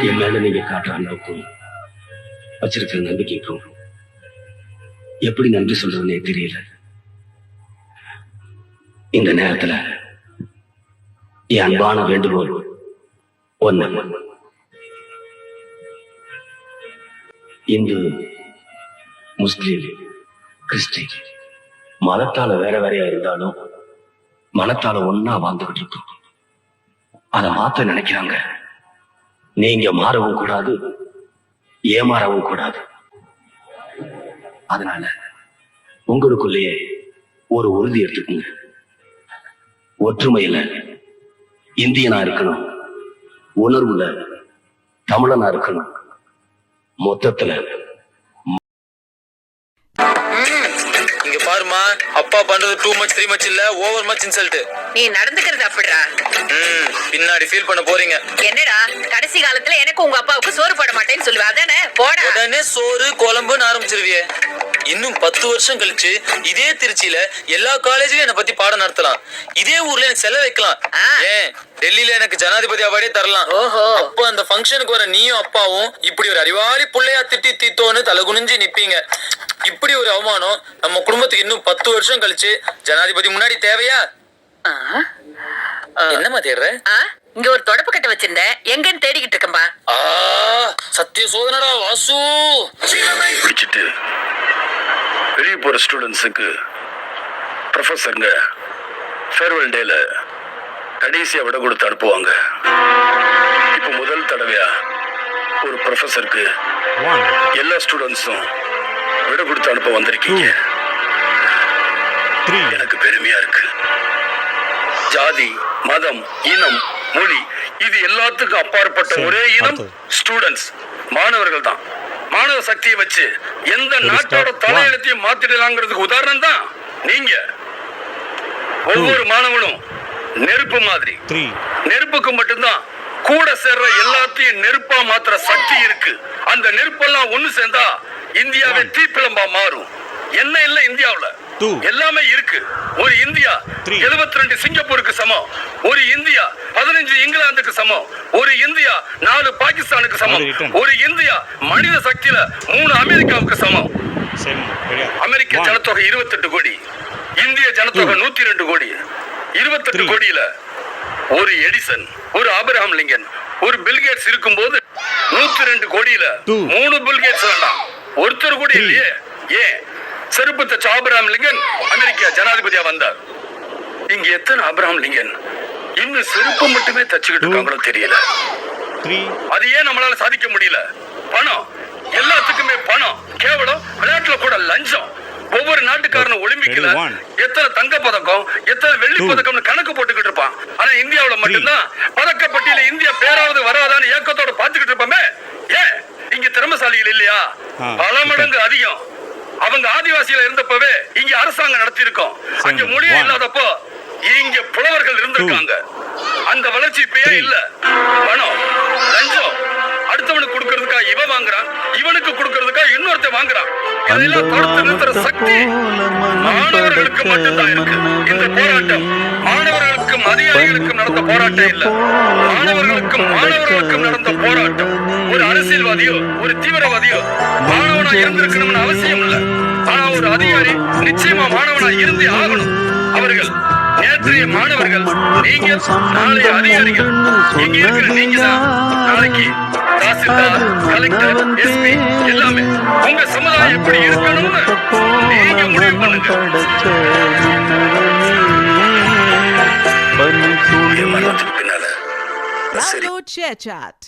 என் மேல நீங்க காட்டுற அன்புக்கும் வச்சிருக்கிற நம்பிக்கைக்கும் எப்படி நன்றி சொல்றதுன்னே தெரியல. இந்த நேரத்துல என் அன்பான வேண்டுகோள் ஒண்ணு. இந்து, முஸ்லிம், கிறிஸ்டின் மதத்தால வேற வேறையா இருந்தாலும் மனத்தால ஒன்னா வாழ்ந்துகிட்டு இருக்கோம். அதை மாத்த நினைக்கிறாங்க. நீங்க மாறவும் கூடாது, ஏமாறவும் கூடாது. அதனால உங்களுக்குள்ளேயே ஒரு உறுதி எடுத்துக்கோங்க. ஒற்றுமையில இந்தியனா இருக்கணும், உணர்வுல தமிழனா இருக்கணும். மொத்தத்துல இங்க பாருமா, அப்பா பண்றது டூ மச் த்ரீ மச் இல்ல, ஓவர் மச் இன்சல்ட். நீ நடந்துக்கிறது அப்படிடா. பின்னாடி ஃபீல் பண்ண போறீங்க. என்னடா கடைசி காலத்துல எனக்கு உங்க அப்பாவுக்கு சோறு போட மாட்டேன்னு சொல்லுவா அதானே? போடா. உடனே சோறு குழம்புன்னு ஆரம்பிச்சிருவியே. இன்னும் 10 வருஷம் கழிச்சு இதே திருச்சியில எல்லா காலேஜ்லயும் என்ன பத்தி பாடம் நடத்தலாம். இதே ஊர்ல எனக்கு செல்ல வைக்கலாம். ஏன் டெல்லியில எனக்கு ஜனாதிபதி அவார்டே தரலாம். அப்ப அந்த ஃபங்க்ஷனுக்கு வர நீயும் அப்பாவும் இப்படி ஒரு அறிவாளி புள்ளையா திட்டி தீத்தோன்னு தலை குனிஞ்சு நிப்பீங்க. இப்படி ஒரு அவமானம் நம்ம குடும்பத்துக்கு இன்னும் 10 வருஷம் கழிச்சு ஜனாதிபதி முன்னாடி தேவையா? என்னமா தேடுற? இங்க ஒரு தொடப்பு கட்ட வச்சிருந்தேன், எங்கன்னு தேடிக்கிட்டு இருக்கம்பா. சத்திய சோதனடா வாசு. பிடிச்சிட்டு வெளியே போற ஸ்டூடெண்ட்ஸுக்கு ப்ரொஃபஸருங்க ஃபேர்வெல் டேல கடைசியா விட கொடுத்து அனுப்புவாங்க. இப்ப முதல் தடவையா ஒரு ப்ரொஃபஸருக்கு எல்லா ஸ்டூடெண்ட்ஸும் விட கொடுத்து அனுப்ப வந்திருக்கீங்க. எனக்கு பெருமையா இருக்கு. ஜாதி, மதம், இனம், மொழி இது எல்லாத்துக்கும் அப்பாற்பட்ட ஒரே இனம் ஸ்டூடெண்ட்ஸ், மாணவர்கள் தான். மாணவ சக்தியை வச்சு எந்த நாட்டோட தலையெழுத்தையும் மாத்திடலாங்கிறதுக்கு உதாரணம் தான் நீங்க. ஒவ்வொரு மாணவனும் நெருப்பு மாதிரி. நெருப்புக்கு மட்டும்தான் கூட சேர்ற எல்லாத்தையும் நெருப்பா மாத்திர சக்தி இருக்கு. அந்த நெருப்பெல்லாம் ஒண்ணு சேர்ந்தா இந்தியாவே தீப்பிழம்பா மாறும். என்ன இல்ல இந்தியாவுல எல்லாமே இருக்கு. ஒரு இந்தியா 72 சிங்கப்பூருக்கு சமம். ஒரு இந்தியா 15 இங்கிலாந்துக்கு சமம். ஒரு இந்தியா 4 பாகிஸ்தானுக்கு சமம். ஒரு இந்தியா மனித சக்தியில 3 அமெரிக்காவுக்கு சமம். அமெரிக்க ஜனத்தொகை 28 கோடி, இந்திய ஜனத்தொகை 102 கோடி. 28 கோடியில ஒரு எடிசன், ஒரு ஆபிரகாம் லிங்கன், ஒரு பில்கேட்ஸ் இருக்கும்போது 102 கோடியில 3 பில்கேட்ஸ் வேண்டாம், ஒருத்தர் கூட இல்லையே. ஏன் செருப்பு தச்ச ஆபிரகாம் லிங்கன் அமெரிக்கா ஜனாதிபதியா வந்தார். இங்க எத்தனை ஆபிரகாம் லிங்கன் இன்னும் செருப்பு மட்டுமே தச்சுக்கிட்டு இருக்காங்களோ தெரியல. அது ஏன் நம்மளால சாதிக்க முடியல? பணம், எல்லாத்துக்குமே பணம். கேவலம் விளையாட்டுல கூட லஞ்சம். ஒவ்வொரு நாட்டுக்காரனும் ஒலிம்பிக்ல எத்தனை தங்க பதக்கம், எத்தனை வெள்ளி பதக்கம்னு கணக்கு போட்டுக்கிட்டு இருப்பான். ஆனா இந்தியாவுல மட்டும்தான் பதக்கப்பட்டியல இந்தியா பேராவது வராதான்னு ஏக்கத்தோட பாத்துக்கிட்டு இருப்போமே. ஏன் இங்க திறமசாலிகள் இல்லையா? பல மடங்கு அதிகம். அவங்க ஆதிவாசியில இருந்தப்பவே இங்க அரசாங்கம் நடத்தி இருக்கோம். அங்க மொழியே இல்லாதப்போ இங்க புலவர்கள் இருந்திருக்காங்க. அந்த வளர்ச்சி இப்பயே இல்ல. பணம், லஞ்சம், அடுத்தவனுக்கு கொடுக்கறதுக்கா இவன் வாங்குறான், இவனுக்கு கொடுக்கறதுக்கா இன்னொருத்த வாங்குறான். இதெல்லாம் தடுத்து நிறுத்துற சக்தி மாணவர்களுக்கு மட்டும்தான் இருக்கு. இந்த போராட்டம் மாணவர்களுக்கும் அதிகாரிகளுக்கும் நடந்த போராட்டம் இல்ல, மாணவர்களுக்கும் நடந்த போராட்டம். ஒரு அரசியல்வாதியோ ஒரு தீவிரவாதியோ மாணவனா இருந்திருக்கணும்னு அவசியம் இல்ல. ஆனா ஒரு அதிகாரி நிச்சயமா மாணவனா இருந்தே ஆகணும். அவர்கள் நேற்றைய மாணவர்கள், நீங்க நாளைய அதிகாரிகள். இங்க இருக்கிற நீங்க தான் நாளைக்கு தாசில்தார், கலெக்டர், எஸ்பி எல்லாமே. உங்க சமுதாயம் எப்படி இருக்கணும்னு நீங்க முடிவு பண்ணுங்க. Download ShareChat.